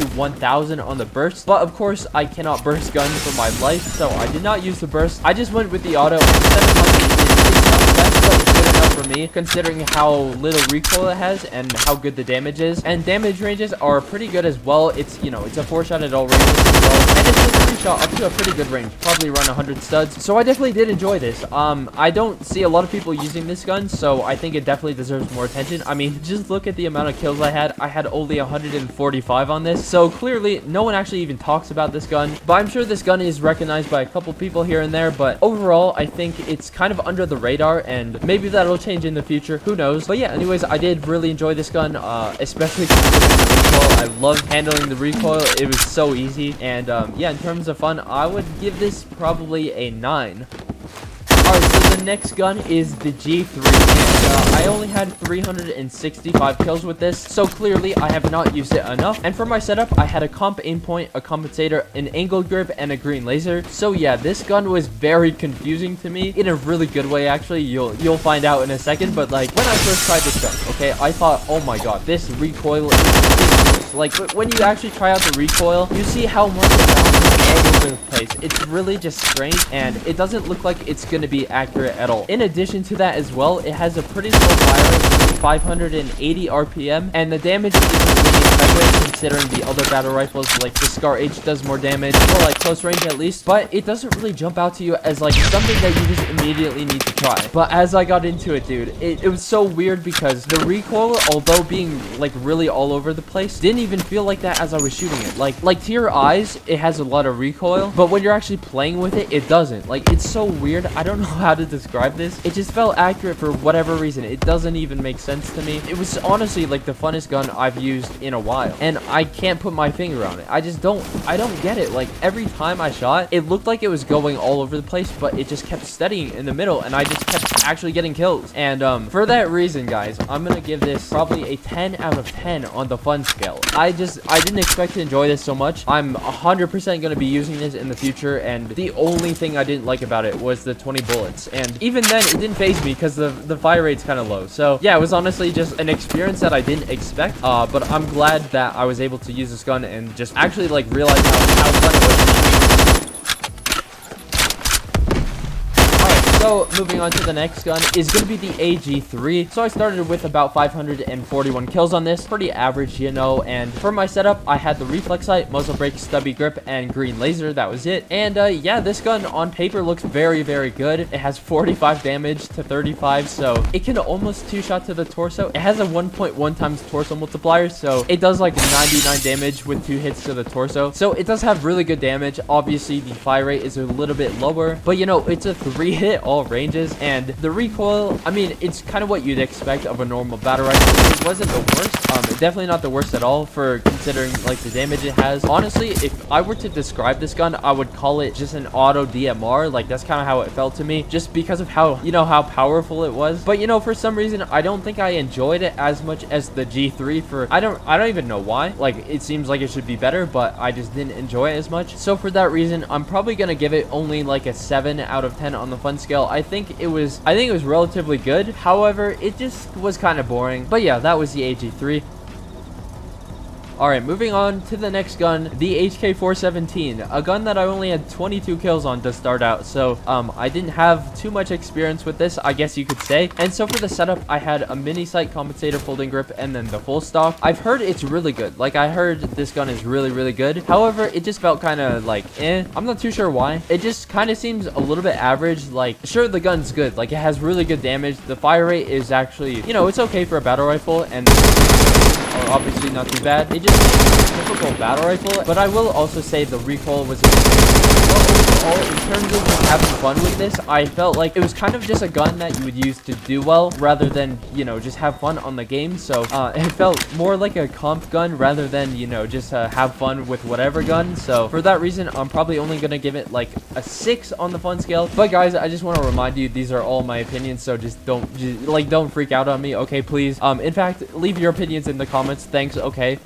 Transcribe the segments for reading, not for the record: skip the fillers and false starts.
to 1000 on the burst, but of course I cannot burst guns for my life, so I did not use the burst. I just went with the auto. 700 is not the best, but it's good enough for me considering how little recoil it has and how good the damage is, and damage ranges are pretty good as well. It's, you know, it's a 4-shot at all ranges as well, and it's a 3-shot up to a pretty good range, probably around 100 studs, so I definitely did enjoy this. I don't see a lot of people using this gun, so I think it definitely deserves more attention. I mean, just look at the amount of kills I had. I had only 145 on this, so clearly no one actually even talks about this gun, but I'm sure this gun is recognized by a couple people here and there. But overall, I think it's kind of under the radar, and maybe that'll change in the future, who knows. But yeah, anyways, I did really enjoy this gun, especially considering the recoil. I loved handling the recoil. It was so easy, and yeah, in terms of fun, I would give this probably a 9. Alright, so the next gun is the G3, and I only had 365 kills with this, so clearly I have not used it enough. And for my setup, I had a comp aim point, a compensator, an angled grip, and a green laser. So yeah, this gun was very confusing to me, in a really good way actually. You'll find out in a second, but like, when I first tried this gun, okay, I thought, oh my god, this recoil is ridiculous. Like, when you actually try out the recoil, you see how much it bounces all over the place. It's really just strange, and it doesn't look like it's gonna be accurate at all. In addition to that as well, it has a pretty slow fire rate, 580 RPM, and the damage isn't really expected considering the other battle rifles like the Scar H does more damage, or like close range at least, but it doesn't really jump out to you as like something that you just immediately need to try. But as I got into it, dude, it was so weird because the recoil, although being like really all over the place, didn't even feel like that as I was shooting it. Like to your eyes, it has a lot of recoil, but when you're actually playing with it, it doesn't. Like, it's so weird. I don't know how to describe this. It just felt accurate for whatever reason. It doesn't even make sense to me. It was honestly like the funnest gun I've used in a while, and I can't put my finger on it. I don't get it. Like, every time I shot, it looked like it was going all over the place, but it just kept steadying in the middle, and I just kept actually getting kills. And for that reason, guys, I'm gonna give this probably a 10 out of 10 on the fun scale. I didn't expect to enjoy this so much. I'm 100% gonna be using this in the future, and the only thing I didn't like about it was the 20 bullets, and even then it didn't faze me because the fire rate's kind of low. So yeah, it was honestly just an experience that I didn't expect, but I'm glad that I was able to use this gun and just actually like realize how fun it was. So, moving on to the next gun is going to be the AG3. So, I started with about 541 kills on this. Pretty average, you know. And for my setup, I had the reflex sight, muzzle brake, stubby grip, and green laser. That was it. And yeah, this gun on paper looks very, very good. It has 45 damage to 35, so it can almost 2-shot to the torso. It has a 1.1 times torso multiplier, so it does like 99 damage with 2 hits to the torso. So, it does have really good damage. Obviously, the fire rate is a little bit lower, but you know, it's a 3-hit all ranges, and the recoil, I mean, it's kind of what you'd expect of a normal battle rifle. It wasn't the worst, definitely not the worst at all for considering like the damage it has. Honestly, if I were to describe this gun, I would call it just an auto DMR. Like, that's kind of how it felt to me, just because of how, you know, how powerful it was. But you know, for some reason, I don't think I enjoyed it as much as the G3. For I don't even know why. Like, it seems like it should be better, but I just didn't enjoy it as much. So for that reason, I'm probably gonna give it only like a 7 out of 10 on the fun scale. I think it was relatively good. However, it just was kind of boring. But yeah, that was the AG3. Alright, moving on to the next gun, the HK417, a gun that I only had 22 kills on to start out, so I didn't have too much experience with this, I guess you could say. And so for the setup, I had a mini sight, compensator, folding grip, and then the full stock. I've heard it's really good. Like, I heard this gun is really, really good. However, it just felt kind of like, I'm not too sure why. It just kind of seems a little bit average. Like, sure, the gun's good. Like, it has really good damage. The fire rate is actually, you know, it's okay for a battle rifle, and are obviously not too bad. It just a typical battle rifle, but I will also say the recoil was overall, in terms of having fun with this, I felt like it was kind of just a gun that you would use to do well rather than, you know, just have fun on the game. So it felt more like a comp gun rather than, you know, just have fun with whatever gun. So for that reason, I'm probably only gonna give it like a 6 on the fun scale. But guys, I just want to remind you, these are all my opinions, so just don't freak out on me, okay, please. In fact, leave your opinions in the comments. Thanks. Okay.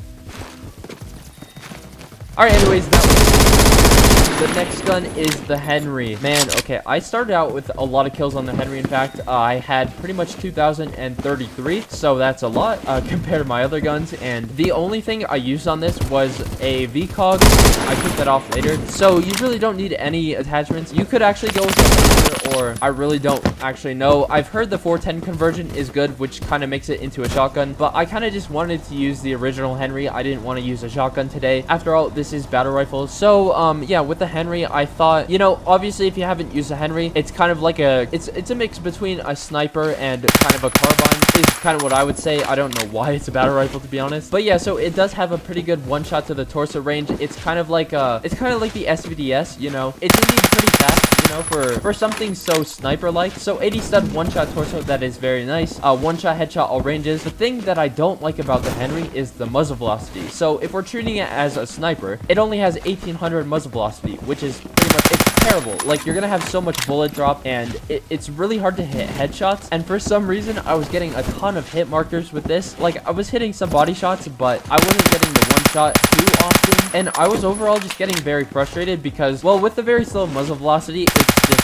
Alright, anyways, that was the next gun is the Henry. Man, okay, I started out with a lot of kills on the Henry. In fact, I had pretty much 2,033, so that's a lot compared to my other guns. And the only thing I used on this was a VCOG. I took that off later, so you really don't need any attachments. You could actually go with a laser, or I really don't actually know. I've heard the 410 conversion is good, which kind of makes it into a shotgun, but I kind of just wanted to use the original Henry. I didn't want to use a shotgun today. After all, this is battle rifles. So yeah, with the Henry, I thought, you know, obviously if you haven't used a Henry, it's kind of like it's a mix between a sniper and kind of a carbine is kind of what I would say. I don't know why it's a battle rifle, to be honest, but yeah, so it does have a pretty good one shot to the torso range. It's kind of like the SVDS, you know. It's indeed pretty fast, you know, for something so sniper like. So 80 stud one shot torso, that is very nice. One shot headshot all ranges. The thing that I don't like about the Henry is the muzzle velocity. So if we're treating it as a sniper, it only has 1800 muzzle velocity, which is pretty much, it's terrible. Like, you're gonna have so much bullet drop, and it's really hard to hit headshots. And for some reason, I was getting a ton of hit markers with this. Like, I was hitting some body shots, but I wasn't getting the one shot too often, and I was overall just getting very frustrated because, well, with the very slow muzzle velocity,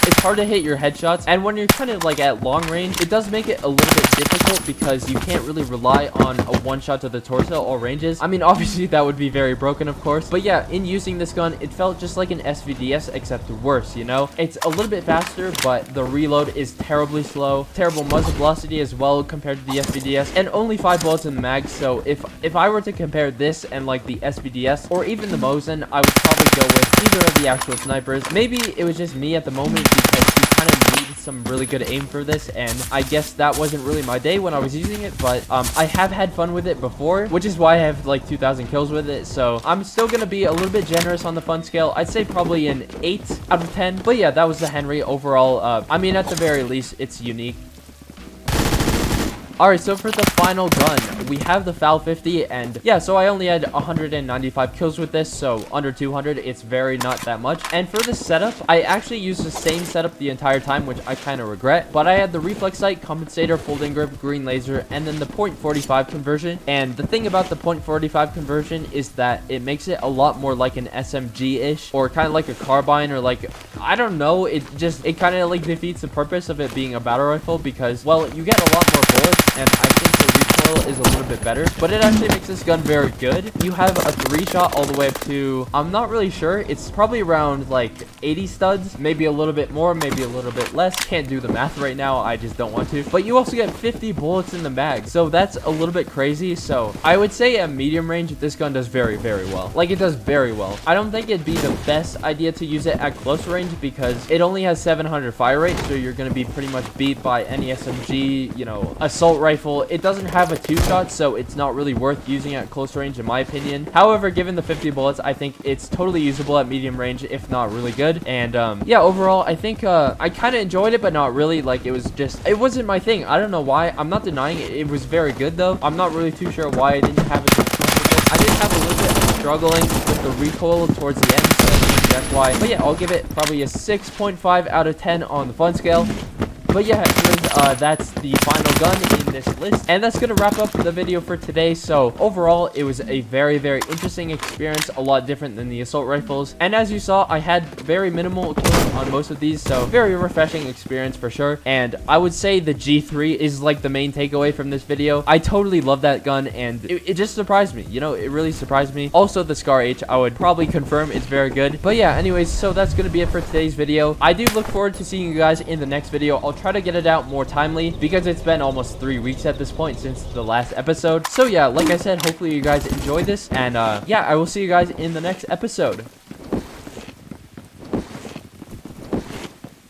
it's hard to hit your headshots. And when you're kind of like at long range, it does make it a little bit difficult because you can't really rely on a one shot to the torso all ranges. I mean, obviously that would be very broken, of course, but yeah, in using this gun, it felt just like an SVDS except worse, you know. It's a little bit faster, but the reload is terribly slow. Terrible muzzle velocity as well compared to the SVDS, and only 5 bullets in the mag. So if I were to compare this and like the SVDS or even the Mosin, I would probably go with either of the actual snipers. Maybe it was just me at the moment because you kind of need some really good aim for this, and I guess that wasn't really my day when I was using it, but I have had fun with it before, which is why I have like 2,000 kills with it. So I'm still gonna be a little bit generous on the fun scale. I'd say probably an 8 out of 10, but yeah, that was the Henry overall. I mean, at the very least, it's unique. Alright, so for the final gun, we have the FAL 50, and yeah, so I only had 195 kills with this, so under 200, it's very not that much. And for the setup, I actually used the same setup the entire time, which I kind of regret, but I had the reflex sight, compensator, folding grip, green laser, and then the .45 conversion. And the thing about the .45 conversion is that it makes it a lot more like an SMG-ish, or kind of like a carbine, or like, I don't know, it kind of like defeats the purpose of it being a battle rifle because, well, you get a lot more bullets, and I think the recoil is a little bit better, but it actually makes this gun very good. You have a 3-shot all the way up to, I'm not really sure, it's probably around like 80 studs, maybe a little bit more, maybe a little bit less. Can't do the math right now, I just don't want to. But you also get 50 bullets in the mag, so that's a little bit crazy. So I would say at medium range, this gun does very, very well. Like, it does very well. I don't think it'd be the best idea to use it at close range because it only has 700 fire rate, so you're going to be pretty much beat by any SMG, you know, assault rifle. It doesn't have a 2-shot, so it's not really worth using at close range in my opinion. However, given the 50 bullets, I think it's totally usable at medium range, if not really good. And yeah, overall, I think I kind of enjoyed it, but not really. Like, it wasn't my thing. I don't know why. I'm not denying it. It was very good though. I'm not really too sure why I didn't have it. I did have a little bit of struggling with the recoil towards the end, so that's why. But yeah, I'll give it probably a 6.5 out of 10 on the fun scale. But yeah, that's the final gun in this list, and that's gonna wrap up the video for today. So overall, it was a very, very interesting experience, a lot different than the assault rifles, and as you saw, I had very minimal killing on most of these, so very refreshing experience for sure. And I would say the G3 is like the main takeaway from this video. I totally love that gun, and it just surprised me, you know. It really surprised me. Also, the Scar H, I would probably confirm it's very good. But yeah, anyways, so that's gonna be it for today's video. I do look forward to seeing you guys in the next video. I'll try to get it out more timely because it's been almost 3 weeks at this point since the last episode. So yeah, like I said, hopefully you guys enjoyed this, and yeah, I will see you guys in the next episode.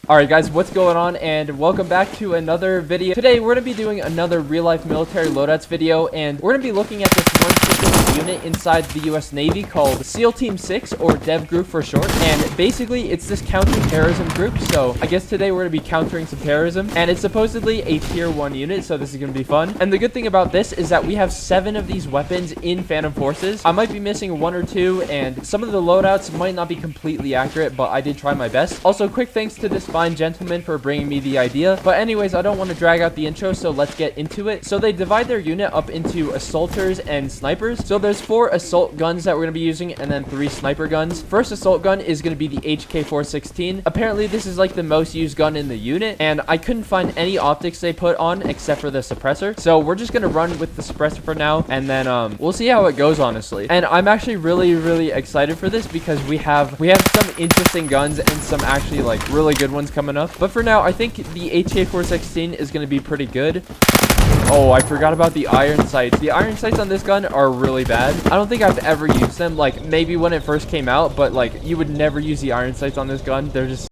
Alright guys, what's going on, and welcome back to another video. Today we're going to be doing another real-life military loadouts video, and we're going to be looking at this one specific unit inside the US Navy called SEAL Team 6, or Dev Group for short. And basically it's this counter-terrorism group, so I guess today we're going to be countering some terrorism, and it's supposedly a tier 1 unit, so this is going to be fun. And the good thing about this is that we have 7 of these weapons in Phantom Forces. I might be missing 1 or 2, and some of the loadouts might not be completely accurate, but I did try my best. Also, quick thanks to Despite fine gentleman for bringing me the idea. But anyways, I don't want to drag out the intro, so let's get into it. So they divide their unit up into assaulters and snipers. So there's 4 assault guns that we're going to be using, and then 3 sniper guns. First assault gun is going to be the HK416. Apparently, this is like the most used gun in the unit, and I couldn't find any optics they put on except for the suppressor. So we're just going to run with the suppressor for now, and then we'll see how it goes, honestly. And I'm actually really excited for this because we have some interesting guns and some actually like really good ones coming up. But for now, I think the HK416 is going to be pretty good. Oh, I forgot about the iron sights. The iron sights on this gun are really bad. I don't think I've ever used them, like maybe when it first came out, but like you would never use the iron sights on this gun. They're just